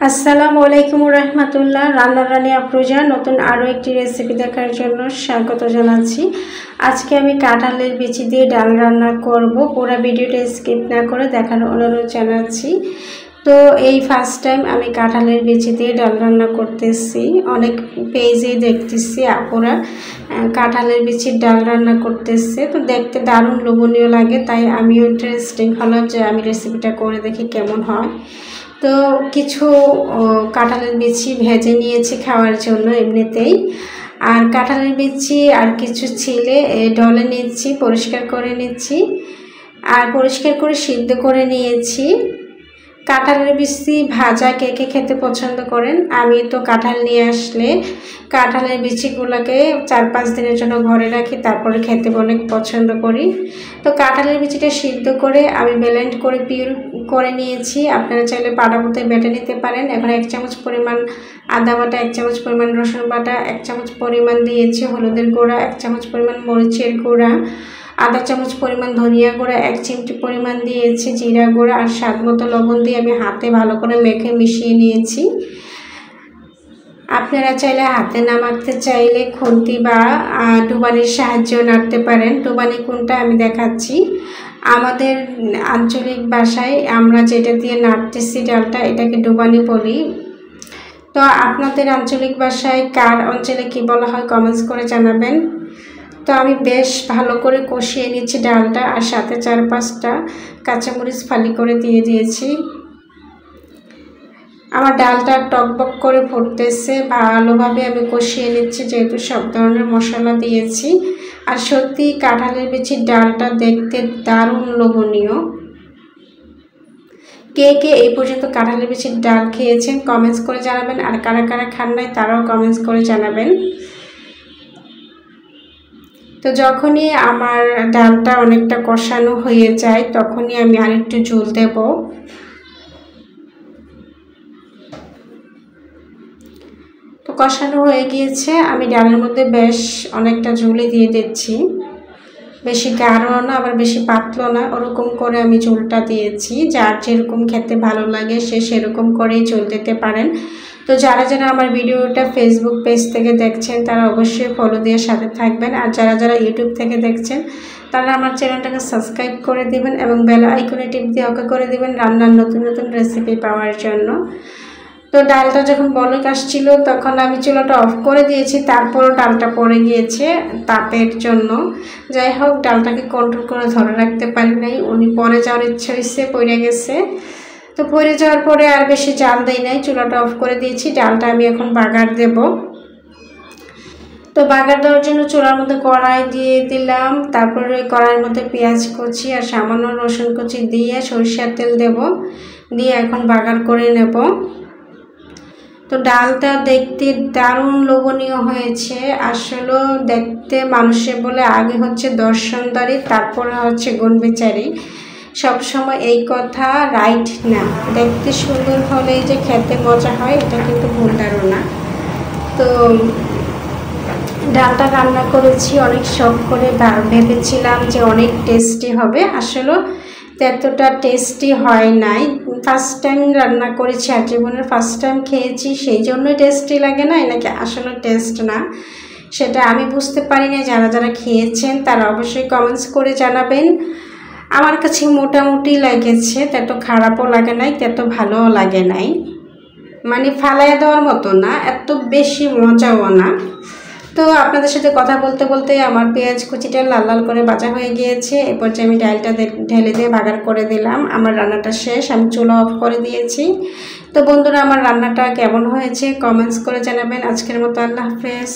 আসসালামু আলাইকুম রহমতুল্লাহ। রান্না রানী আফরোজা নতুন আরও একটি রেসিপি দেখার জন্য স্বাগত জানাচ্ছি। আজকে আমি কাঁঠালের বিচি দিয়ে ডাল রান্না করব। পুরো ভিডিওটা স্কিপ না করে দেখার অনুরোধ জানাচ্ছি। তো এই ফার্স্ট টাইম আমি কাঁঠালের বিচি দিয়ে ডাল রান্না করতেছি। অনেক পেজে দেখতেছি আপুরা কাঁঠালের বিচির ডাল রান্না করতেছে, তো দেখতে দারুণ লোভনীয় লাগে। তাই আমিও ইন্টারেস্টিং হলাম যে আমি রেসিপিটা করে দেখি কেমন হয়। তো কিছু কাঁঠালের বিচি ভেজে নিয়েছি খাওয়ার জন্য এমনিতেই, আর কাঁঠালের বিচি আর কিছু ছিলে ডলে নিচ্ছি, পরিষ্কার করে নিচ্ছি আর পরিষ্কার করে সিদ্ধ করে নিয়েছি। কাঁঠালের বিচি ভাজা কে কে খেতে পছন্দ করেন? আমি তো কাঁঠাল নিয়ে আসলে কাঁঠালের বিচিগুলোকে 4-5 দিনের জন্য ঘরে রাখি, তারপরে খেতে অনেক পছন্দ করি। তো কাঁঠালের বিচিটা সিদ্ধ করে আমি ব্লেন্ড করে পিউর করে নিয়েছি। আপনারা চাইলে পাটাতে বেটে নিতে পারেন। এখন 1 চামচ পরিমাণ আদা বাটা, 1 চামচ পরিমাণ রসুন বাটা, 1 চামচ পরিমাণ দিয়েছি হলুদের গুঁড়া, 1 চামচ পরিমাণ মরিচের গুঁড়া, আধা চামচ পরিমাণ ধনিয়া গুঁড়া, 1 চিমটি পরিমাণ দিয়েছি জিরা গুঁড়া আর স্বাদ মতো লবণ দিয়ে আমি হাতে ভালো করে মেখে মিশিয়ে নিয়েছি। আপনারা চাইলে হাতে না মাখতে চাইলে খুন্তি বা ডুবানির সাহায্যেও নাড়তে পারেন। ডুবানি কোনটা আমি দেখাচ্ছি। আমাদের আঞ্চলিক ভাষায় আমরা যেটা দিয়ে নাড়তেছি ডালটা, এটাকে ডুবানি বলি। তো আপনাদের আঞ্চলিক ভাষায় কার অঞ্চলে কি বলা হয় কমেন্টস করে জানাবেন। তো আমি বেশ ভালো করে কষিয়ে নিচ্ছি ডালটা, আর সাথে 4-5টা কাঁচামরিচ ফালি করে দিয়ে দিয়েছি। আমার ডালটা টকবক করে ফুটতেছে, ভালোভাবে আমি কষিয়ে নিচ্ছি যেহেতু সব ধরনের মশলা দিয়েছি। আর সত্যি কাঁঠালের বিচির ডালটা দেখতে দারুণ লোভনীয়। কে কে এই পর্যন্ত কাঁঠালের বিচির ডাল খেয়েছেন কমেন্টস করে জানাবেন, আর কারা কারা খান নাই তারাও কমেন্টস করে জানাবেন। তো যখনই আমার ডালটা অনেকটা কষানো হয়ে যায় তখনই আমি আরেকটু ঝোল দেব। তো কষানো হয়ে গিয়েছে, আমি ডালের মধ্যে বেশ অনেকটা ঝোলই দিয়ে দিচ্ছি। বেশি গাঢ় না আবার বেশি পাতলা না, ওরকম করে আমি ঝোলটা দিয়েছি। যার যেরকম খেতে ভালো লাগে সে সেরকম করেই ঝোল দিতে পারেন। তো যারা যারা আমার ভিডিওটা ফেসবুক পেজ থেকে দেখছেন তারা অবশ্যই ফলো দিয়ে সাথে থাকবেন, আর যারা যারা ইউটিউব থেকে দেখছেন তারা আমার চ্যানেলটাকে সাবস্ক্রাইব করে দিবেন এবং বেল আইকনে টিপ দিয়ে ওকে করে দিবেন রান্নার নতুন নতুন রেসিপি পাওয়ার জন্য। তো ডালটা যখন বলক আসছিল তখন আমি চুলাটা অফ করে দিয়েছি, তারপরও ডালটা পড়ে গিয়েছে তাপের জন্য। যাই হোক, ডালটাকে কন্ট্রোল করে ধরে রাখতে পারি নাই, উনি পরে যাওয়ার ইচ্ছে হয়েছে, পড়ে গেছে। তো পড়ে যাওয়ার পরে আর বেশি জাল দেই নাই, চুলাটা অফ করে দিয়েছি। ডালটা আমি এখন বাগার দেব। তো বাগার দেওয়ার জন্য চুলার মধ্যে কড়াই দিয়ে দিলাম, তারপরে ওই কড়াইয়ের মধ্যে পেঁয়াজ কুচি আর সামান্য রসুন কুচি দিয়ে সরিষার তেল দেব, দিয়ে এখন বাগার করে নেব। তো ডালটা দেখতে দারুণ লোভনীয় হয়েছে। আসলে দেখতে মানুষে বলে আগে হচ্ছে দর্শনদারি, তারপরে হচ্ছে গুণবিচারী। সবসময় এই কথা রাইট না। দেখতে সুন্দর হলেই যে খেতে মজা হয় এটা কিন্তু ভুল ধারণা। তো ডালটা রান্না করেছি অনেক শখ করে, ভেবেছিলাম যে অনেক টেস্টি হবে, আসলে এতটা টেস্টি হয় নাই। ফার্স্ট টাইম রান্না করেছি আর জীবনের ফার্স্ট টাইম খেয়েছি, সেই জন্যই টেস্টি লাগে না, নাকি আসলে টেস্ট না সেটা আমি বুঝতে পারি না। যারা যারা খেয়েছেন তারা অবশ্যই কমেন্টস করে জানাবেন। আমার কাছে মোটামুটি লেগেছে, তত খারাপও লাগে নাই, তত ভালোও লাগে নাই, মানে ফালাইয়া দেওয়ার মতো না, এত বেশি মজাও না। তো আপনাদের সাথে কথা বলতে বলতে আমার পেঁয়াজ কুচিটা লাল লাল করে ভাজা হয়ে গিয়েছে। এরপর যে আমি ডালটা ঢেলে দিয়ে বাগার করে দিলাম। আমার রান্নাটা শেষ, আমি চুলা অফ করে দিয়েছি। তো বন্ধুরা, আমার রান্নাটা কেমন হয়েছে কমেন্টস করে জানাবেন। আজকের মতো আল্লাহ হাফেজ।